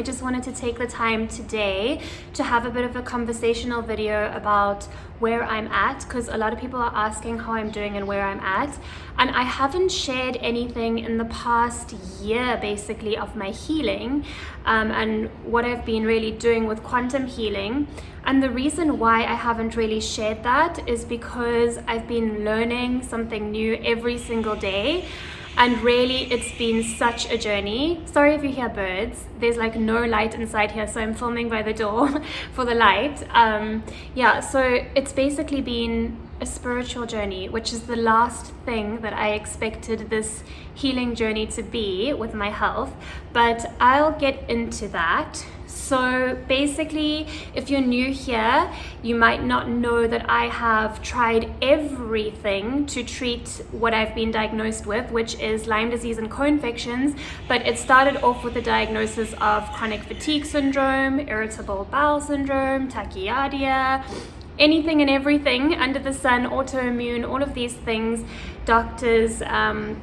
I just wanted to take the time today to have a bit of a conversational video about where I'm at, because a lot of people are asking how I'm doing and where I'm at. And I haven't shared anything in the past year basically of my healing and what I've been really doing with quantum healing. And the reason why I haven't really shared that is because I've been learning something new every single day. And really, it's been such a journey. Sorry if you hear birds. There's like no light inside here, so I'm filming by the door for the light. So it's basically been a spiritual journey, which is the last thing that I expected this healing journey to be with my health. But I'll get into that. So basically, if you're new here, you might not know that I have tried everything to treat what I've been diagnosed with, which is Lyme disease and co-infections. But it started off with the diagnosis of chronic fatigue syndrome, irritable bowel syndrome, tachycardia, anything and everything under the sun, autoimmune, all of these things. Doctors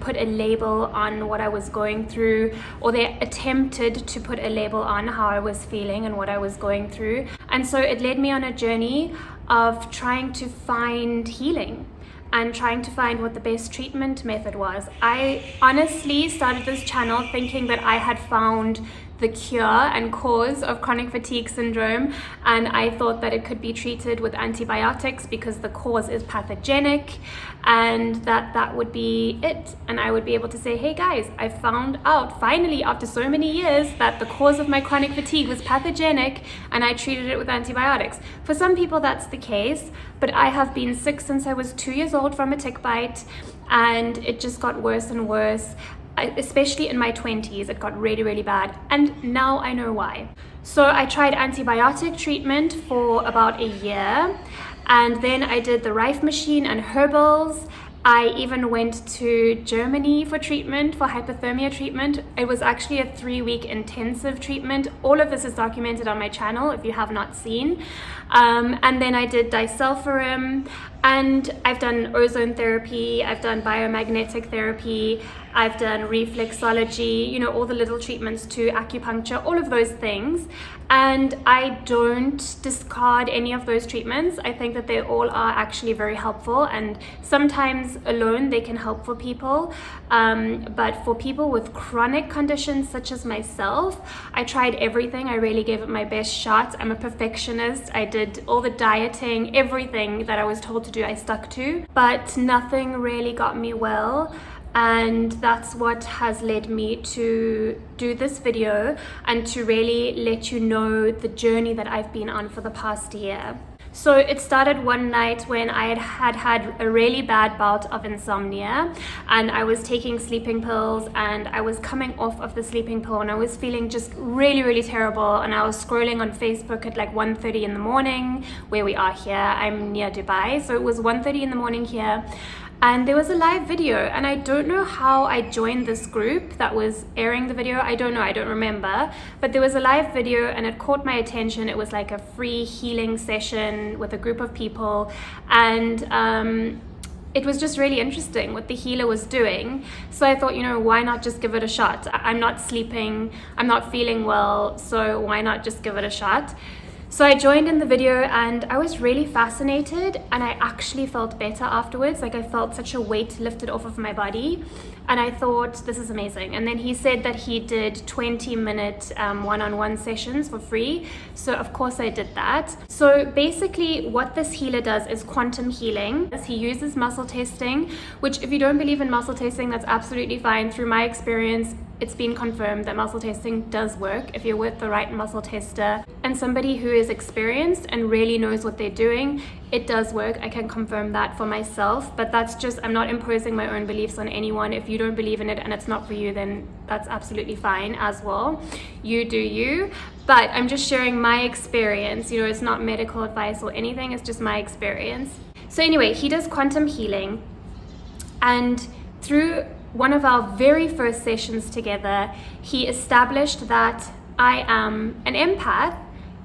put a label on what I was going through, or they attempted to put a label on how I was feeling and what I was going through. And so it led me on a journey of trying to find healing and trying to find what the best treatment method was. I honestly started this channel thinking that I had found the cure and cause of chronic fatigue syndrome, and I thought that it could be treated with antibiotics because the cause is pathogenic, and that would be it. And I would be able to say, hey guys, I found out finally after so many years that the cause of my chronic fatigue was pathogenic, and I treated it with antibiotics. For some people that's the case, but I have been sick since I was 2 years old from a tick bite, and it just got worse and worse. Especially in my 20s, it got really, really bad. And now I know why. So I tried antibiotic treatment for about a year. And then I did the Rife machine and Herbals. I even went to Germany for treatment, for hyperthermia treatment. It was actually a 3-week intensive treatment. All of this is documented on my channel if you have not seen. And then I did Disulfiram, and I've done ozone therapy, I've done biomagnetic therapy, I've done reflexology, you know, all the little treatments to acupuncture, all of those things. And I don't discard any of those treatments. I think that they all are actually very helpful, and sometimes alone they can help for people. But for people with chronic conditions such as myself, I tried everything. I really gave it my best shot. I'm a perfectionist. I did all the dieting, everything that I was told to do, I stuck to, but nothing really got me well. And that's what has led me to do this video and to really let you know the journey that I've been on for the past year. So it started one night when I had a really bad bout of insomnia, and I was taking sleeping pills, and I was coming off of the sleeping pill, and I was feeling just really, really terrible. And I was scrolling on Facebook at like 1:30 in the morning, where we are here. I'm near Dubai, so it was 1:30 in the morning here. And there was a live video, and I don't know how I joined this group that was airing the video. I don't know, I don't remember, but there was a live video and it caught my attention. It was like a free healing session with a group of people, and it was just really interesting what the healer was doing. So I thought, you know, why not just give it a shot? I'm not sleeping, I'm not feeling well, so why not just give it a shot? So I joined in the video, and I was really fascinated, and I actually felt better afterwards. Like I felt such a weight lifted off of my body, and I thought, this is amazing. And then he said that he did 20-minute one-on-one sessions for free. So of course I did that. So basically what this healer does is quantum healing. He uses muscle testing, which if you don't believe in muscle testing, that's absolutely fine. Through my experience, it's been confirmed that muscle testing does work if you're with the right muscle tester and somebody who is experienced and really knows what they're doing. It does work. I can confirm that for myself, but that's just, I'm not imposing my own beliefs on anyone. If you don't believe in it and it's not for you, then that's absolutely fine as well. You do you, but I'm just sharing my experience. You know, it's not medical advice or anything. It's just my experience. So anyway, he does quantum healing, and through one of our very first sessions together, he established that I am an empath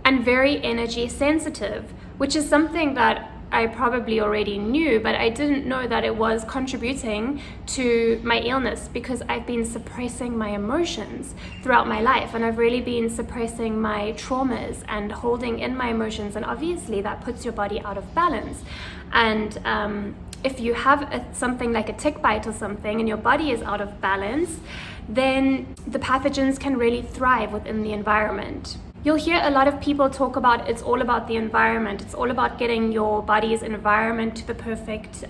and very energy sensitive, which is something that I probably already knew, but I didn't know that it was contributing to my illness, because I've been suppressing my emotions throughout my life, and I've really been suppressing my traumas and holding in my emotions, and obviously that puts your body out of balance. And if you have something like a tick bite or something and your body is out of balance, then the pathogens can really thrive within the environment. You'll hear a lot of people talk about it's all about the environment. It's all about getting your body's environment to the perfect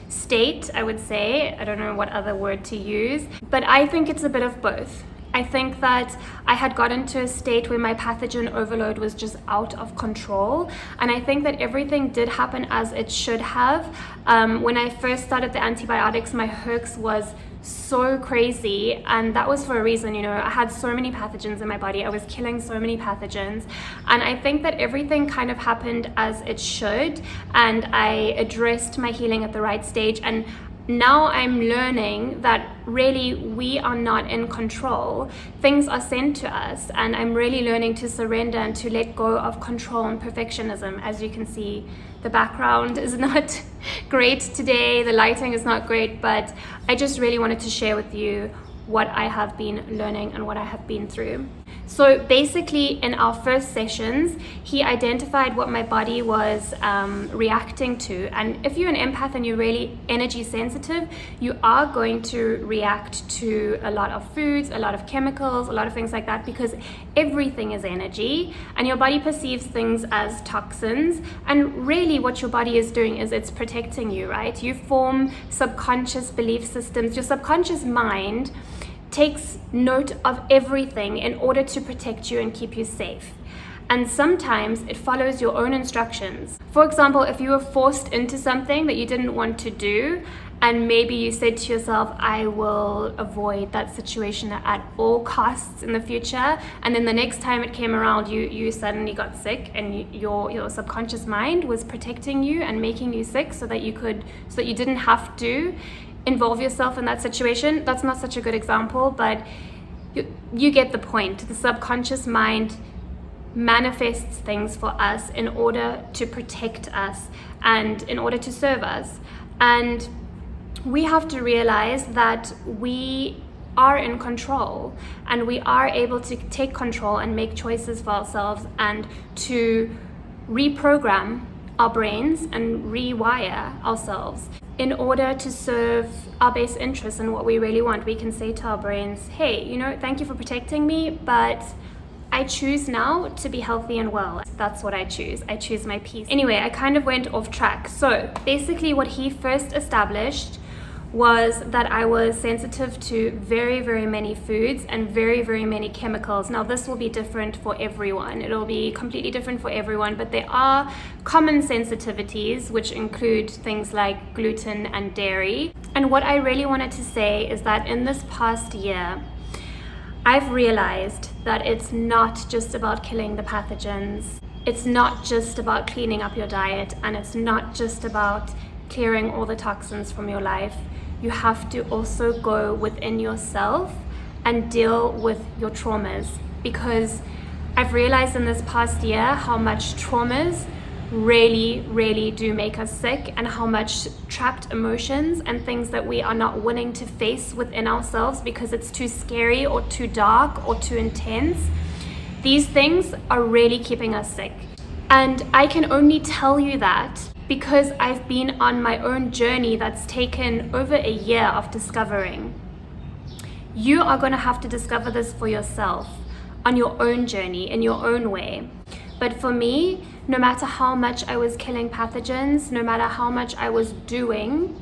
state, I would say. I don't know what other word to use, but I think it's a bit of both. I think that I had gotten to a state where my pathogen overload was just out of control, and I think that everything did happen as it should have. When I first started the antibiotics, my herx was so crazy, and that was for a reason. I had so many pathogens in my body. I was killing so many pathogens, and I think that everything kind of happened as it should, and I addressed my healing at the right stage. And now I'm learning that really we are not in control. Things are sent to us, and I'm really learning to surrender and to let go of control and perfectionism. As you can see, the background is not great today, the lighting is not great, but I just really wanted to share with you what I have been learning and what I have been through. So basically, in our first sessions, he identified what my body was reacting to. And if you're an empath and you're really energy sensitive, you are going to react to a lot of foods, a lot of chemicals, a lot of things like that, because everything is energy and your body perceives things as toxins. And really what your body is doing is it's protecting you, right? You form subconscious belief systems. Your subconscious mind takes note of everything in order to protect you and keep you safe. And sometimes it follows your own instructions. For example, if you were forced into something that you didn't want to do, and maybe you said to yourself, I will avoid that situation at all costs in the future, and then the next time it came around, you suddenly got sick, and your subconscious mind was protecting you and making you sick so that you didn't have to involve yourself in that situation. That's not such a good example, but you get the point. The subconscious mind manifests things for us in order to protect us and in order to serve us. And we have to realize that we are in control, and we are able to take control and make choices for ourselves and to reprogram our brains and rewire ourselves in order to serve our best interests and what we really want. We can say to our brains, hey, thank you for protecting me, but I choose now to be healthy and well. That's what I choose. I choose my peace. Anyway, I kind of went off track. So basically what he first established was that I was sensitive to very, very many foods and very, very many chemicals. Now this will be different for everyone. It'll be completely different for everyone, but there are common sensitivities which include things like gluten and dairy. And what I really wanted to say is that in this past year, I've realized that it's not just about killing the pathogens. It's not just about cleaning up your diet, and it's not just about clearing all the toxins from your life. You have to also go within yourself and deal with your traumas, because I've realized in this past year how much traumas really, really do make us sick, and how much trapped emotions and things that we are not willing to face within ourselves because it's too scary or too dark or too intense. These things are really keeping us sick. And I can only tell you that because I've been on my own journey that's taken over a year of discovering. You are going to have to discover this for yourself on your own journey, in your own way. But for me, no matter how much I was killing pathogens, no matter how much I was doing,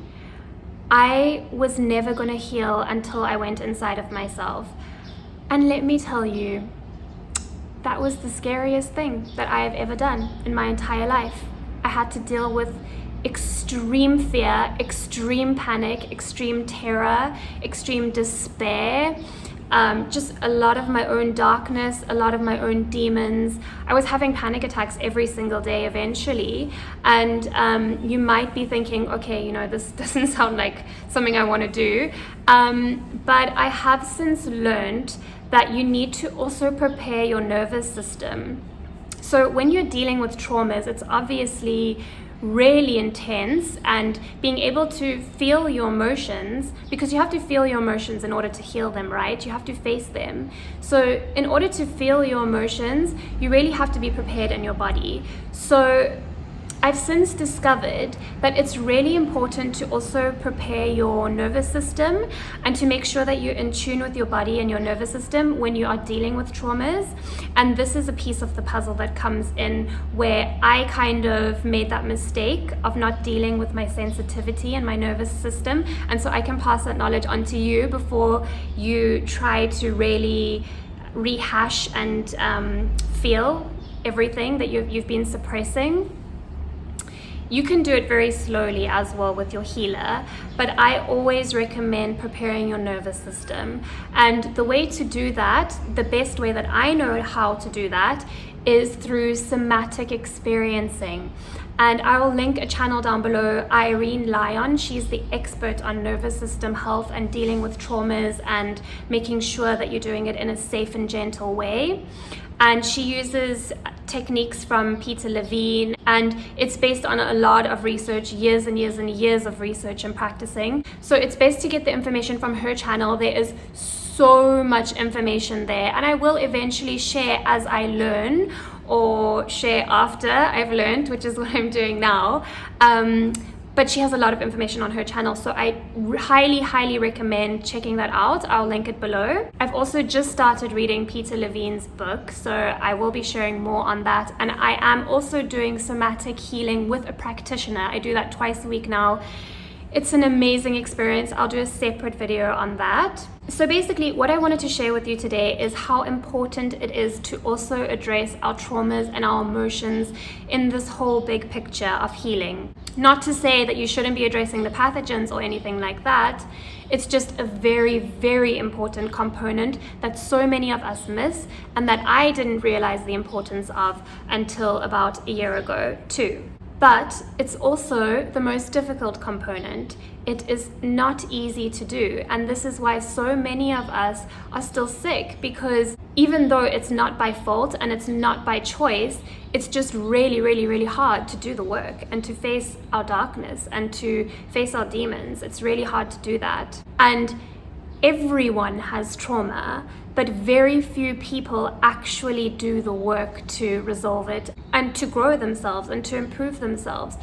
I was never going to heal until I went inside of myself. And let me tell you, that was the scariest thing that I have ever done in my entire life. I had to deal with extreme fear, extreme panic, extreme terror, extreme despair, just a lot of my own darkness, a lot of my own demons. I was having panic attacks every single day eventually. And you might be thinking, okay, this doesn't sound like something I want to do. But I have since learned that you need to also prepare your nervous system So when you're dealing with traumas, it's obviously really intense, and being able to feel your emotions, because you have to feel your emotions in order to heal them, right? You have to face them. So in order to feel your emotions, you really have to be prepared in your body. So I've since discovered that it's really important to also prepare your nervous system and to make sure that you're in tune with your body and your nervous system when you are dealing with traumas. And this is a piece of the puzzle that comes in where I kind of made that mistake of not dealing with my sensitivity and my nervous system. And so I can pass that knowledge on to you before you try to really rehash and feel everything that you've been suppressing. You can do it very slowly as well with your healer, but I always recommend preparing your nervous system. And the way to do that, the best way that I know how to do that, is through somatic experiencing. And I will link a channel down below, Irene Lyon. She's the expert on nervous system health and dealing with traumas and making sure that you're doing it in a safe and gentle way. And she uses techniques from Peter Levine, and it's based on a lot of research, years and years and years of research and practicing. So it's best to get the information from her channel. There is so much information there, and I will eventually share as I learn, or share after I've learned, which is what I'm doing now. But she has a lot of information on her channel, so I highly recommend checking that out. I'll link it below. I've also just started reading Peter Levine's book, so I will be sharing more on that. And I am also doing somatic healing with a practitioner. I do that twice a week now. It's an amazing experience. I'll do a separate video on that. So basically, what I wanted to share with you today is how important it is to also address our traumas and our emotions in this whole big picture of healing. Not to say that you shouldn't be addressing the pathogens or anything like that. It's just a very important component that so many of us miss, and that I didn't realize the importance of until about a year ago too. But it's also the most difficult component. It is not easy to do, and this is why so many of us are still sick, because even though it's not by fault and it's not by choice, it's just really hard to do the work and to face our darkness and to face our demons. It's really hard to do that. And everyone has trauma, but very few people actually do the work to resolve it and to grow themselves and to improve themselves.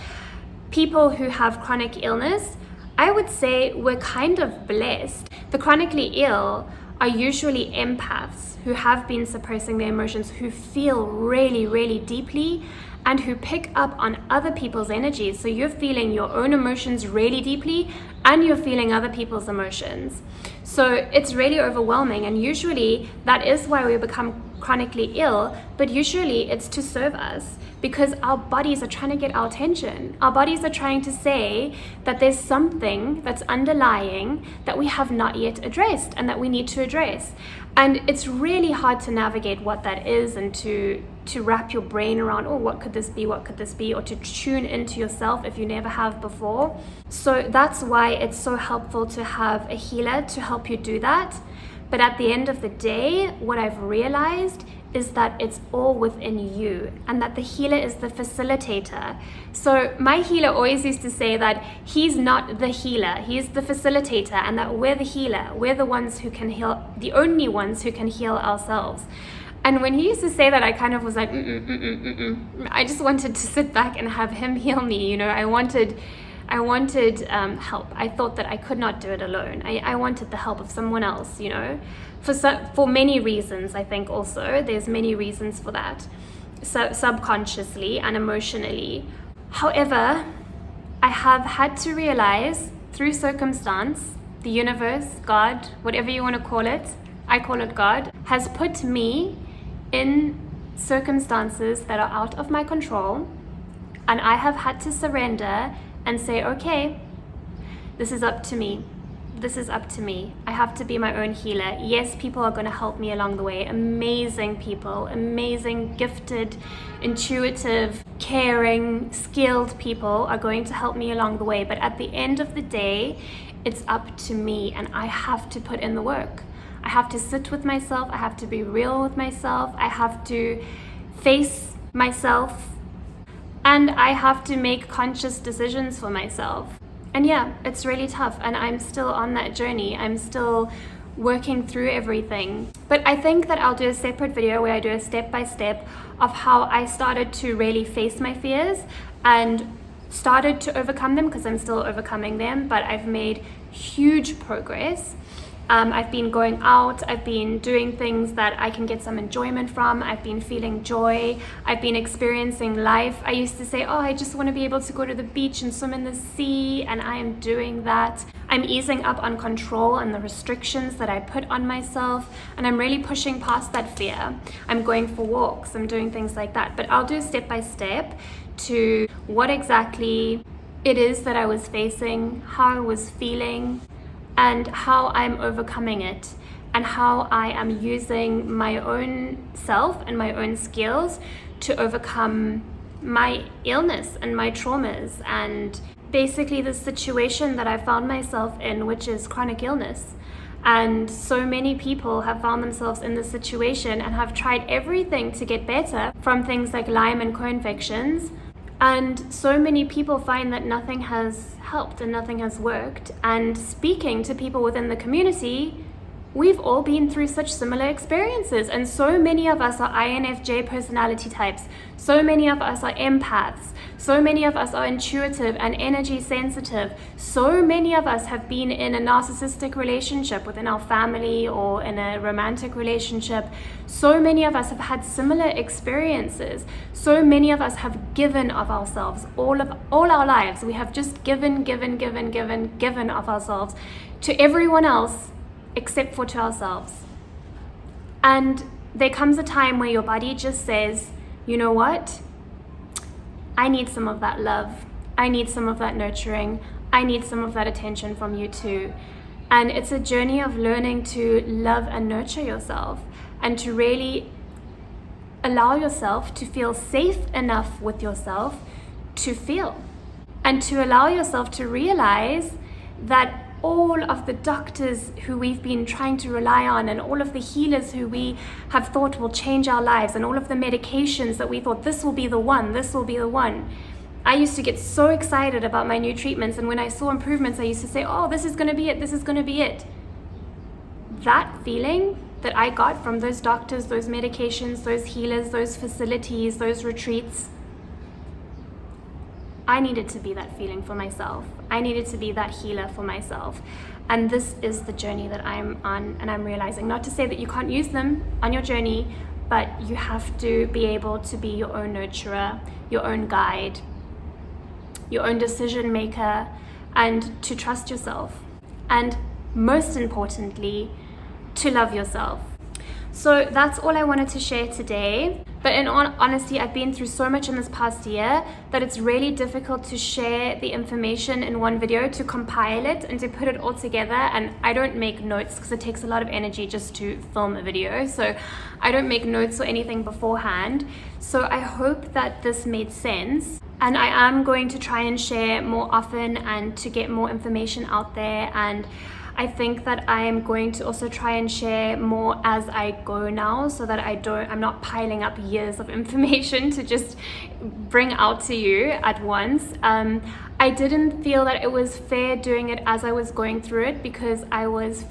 People who have chronic illness, I would say we're kind of blessed. The chronically ill are usually empaths who have been suppressing their emotions, who feel really deeply, and who pick up on other people's energies. So you're feeling your own emotions really deeply, and you're feeling other people's emotions. So it's really overwhelming, and usually that is why we become chronically ill, but usually it's to serve us, because our bodies are trying to get our attention. Our bodies are trying to say that there's something that's underlying that we have not yet addressed and that we need to address. And it's really hard to navigate what that is, and to wrap your brain around, oh, what could this be, or to tune into yourself if you never have before. So that's why it's so helpful to have a healer to help you do that. But at the end of the day, what I've realized is that it's all within you, and that the healer is the facilitator. So my healer always used to say that he's not the healer, he's the facilitator, and that we're the healer. We're the ones who can heal, the only ones who can heal ourselves. And when he used to say that, I kind of was like, I just wanted to sit back and have him heal me. You know, I wanted help. I thought that I could not do it alone. I wanted the help of someone else, you know, for many reasons. I think also there's many reasons for that, so subconsciously and emotionally. However, I have had to realize through circumstance, the universe, God, whatever you want to call it, I call it God, has put me in circumstances that are out of my control, and I have had to surrender and say, okay, this is up to me. This is up to me. I have to be my own healer. Yes, people are going to help me along the way. Amazing people, amazing, gifted, intuitive, caring, skilled people are going to help me along the way. But at the end of the day, it's up to me, and I have to put in the work. I have to sit with myself. I have to be real with myself. I have to face myself, and I have to make conscious decisions for myself. And yeah, it's really tough, and I'm still on that journey. I'm still working through everything. But I think that I'll do a separate video where I do a step-by-step of how I started to really face my fears and started to overcome them, because I'm still overcoming them, but I've made huge progress. I've been going out, I've been doing things that I can get some enjoyment from, I've been feeling joy, I've been experiencing life. I used to say, oh, I just want to be able to go to the beach and swim in the sea, and I am doing that. I'm easing up on control and the restrictions that I put on myself, and I'm really pushing past that fear. I'm going for walks, I'm doing things like that. But I'll do step by step to what exactly it is that I was facing, how I was feeling, and how I'm overcoming it, and how I am using my own self and my own skills to overcome my illness and my traumas, and basically the situation that I found myself in, which is chronic illness. And so many people have found themselves in this situation and have tried everything to get better, from things like Lyme and co-infections. And so many people find that nothing has helped and nothing has worked. And speaking to people within the community, we've all been through such similar experiences. And so many of us are INFJ personality types. So many of us are empaths. So many of us are intuitive and energy sensitive. So many of us have been in a narcissistic relationship within our family or in a romantic relationship. So many of us have had similar experiences. So many of us have given of ourselves all our lives. We have just given of ourselves to everyone else except for to ourselves. And there comes a time where your body just says, you know what? I need some of that love. I need some of that nurturing. I need some of that attention from you too. And it's a journey of learning to love and nurture yourself, and to really allow yourself to feel safe enough with yourself to feel, and to allow yourself to realize that all of the doctors who we've been trying to rely on, and all of the healers who we have thought will change our lives, and all of the medications that we thought this will be the one. I used to get so excited about my new treatments, and when I saw improvements, I used to say, oh, this is going to be it. That feeling that I got from those doctors, those medications, those healers, those facilities, those retreats, I needed to be that feeling for myself. I needed to be that healer for myself. And this is the journey that I'm on, and I'm realizing, not to say that you can't use them on your journey, but you have to be able to be your own nurturer, your own guide, your own decision maker, and to trust yourself. And most importantly, to love yourself. So that's all I wanted to share today. But in honesty, I've been through so much in this past year that it's really difficult to share the information in one video, to compile it and to put it all together. And I don't make notes because it takes a lot of energy just to film a video. So I don't make notes or anything beforehand. So I hope that this made sense. And I am going to try and share more often and to get more information out there. And I think that I am going to also try and share more as I go now, so that I'm not piling up years of information to just bring out to you at once. I didn't feel that it was fair doing it as I was going through it, because I was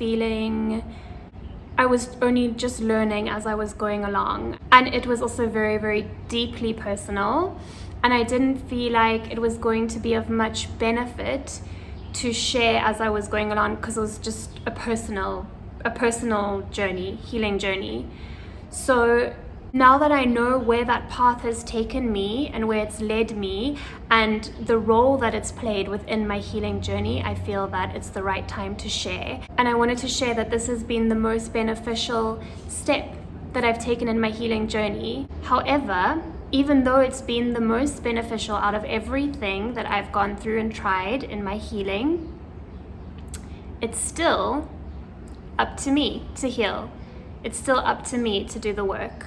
only just learning as I was going along. And it was also very, very deeply personal. And I didn't feel like it was going to be of much benefit to share as I was going along, because it was just a personal journey, healing journey. So now that I know where that path has taken me and where it's led me and the role that it's played within my healing journey, I feel that it's the right time to share. And I wanted to share that this has been the most beneficial step that I've taken in my healing journey. However, even though it's been the most beneficial out of everything that I've gone through and tried in my healing, it's still up to me to heal. It's still up to me to do the work.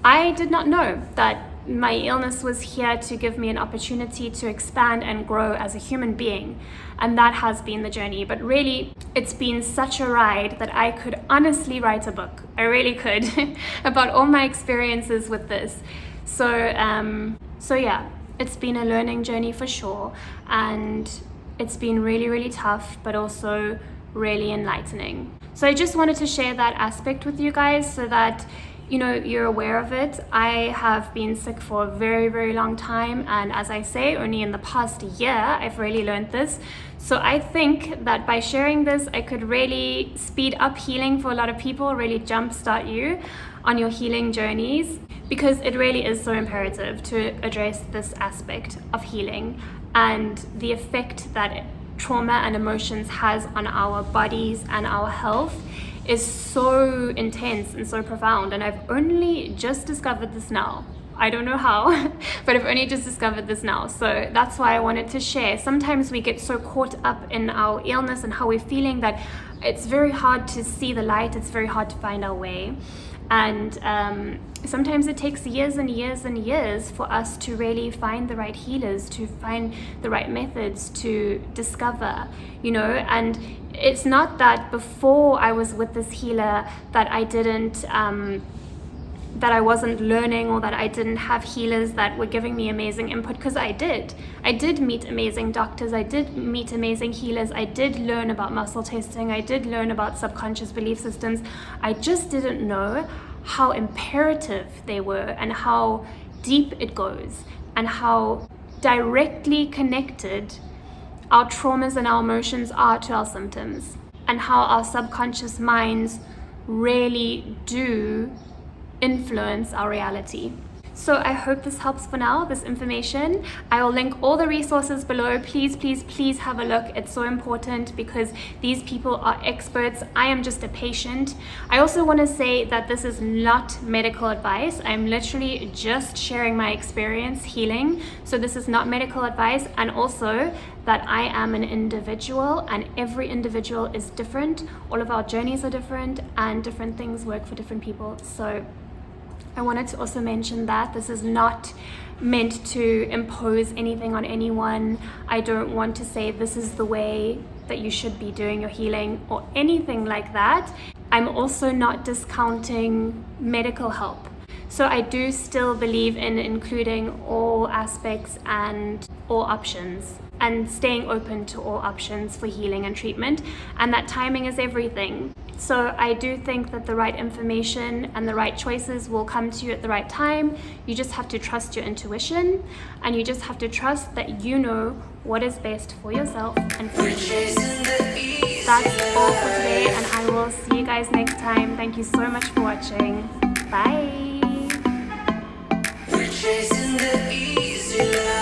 I did not know that my illness was here to give me an opportunity to expand and grow as a human being. And that has been the journey. But really, it's been such a ride that I could honestly write a book. I really could about all my experiences with this. So yeah, it's been a learning journey for sure, and it's been really, really tough, but also really enlightening. So I just wanted to share that aspect with you guys so that you're aware of it. I have been sick for a very, very long time, and as I say, only in the past year I've really learned this. So I think that by sharing this, I could really speed up healing for a lot of people, really jumpstart you on your healing journeys, because it really is so imperative to address this aspect of healing and the effect that trauma and emotions has on our bodies and our health is so intense and so profound. And I've only just discovered this now. I don't know how, but I've only just discovered this now. So that's why I wanted to share. Sometimes we get so caught up in our illness and how we're feeling that it's very hard to see the light. It's very hard to find our way. And sometimes it takes years and years and years for us to really find the right healers, to find the right methods, to discover, and it's not that before I was with this healer that I didn't, that I wasn't learning, or that I didn't have healers that were giving me amazing input, because I did meet amazing doctors, I did meet amazing healers, I did learn about muscle testing, I did learn about subconscious belief systems. I just didn't know how imperative they were and how deep it goes and how directly connected our traumas and our emotions are to our symptoms, and how our subconscious minds really do influence our reality. So I hope this helps for now, this information. I will link all the resources below. Please, please, please have a look. It's so important because these people are experts. I am just a patient. I also want to say that this is not medical advice. I'm literally just sharing my experience healing. So this is not medical advice. And also that I am an individual, and every individual is different. All of our journeys are different, and different things work for different people. So I wanted to also mention that this is not meant to impose anything on anyone. I don't want to say this is the way that you should be doing your healing or anything like that. I'm also not discounting medical help. So I do still believe in including all aspects and all options, and staying open to all options for healing and treatment, and that timing is everything. So I do think that the right information and the right choices will come to you at the right time. You just have to trust your intuition, and you just have to trust that you know what is best for yourself and for you. That's all for today, and I will see you guys next time. Thank you so much for watching. Bye. We're chasing the easy life.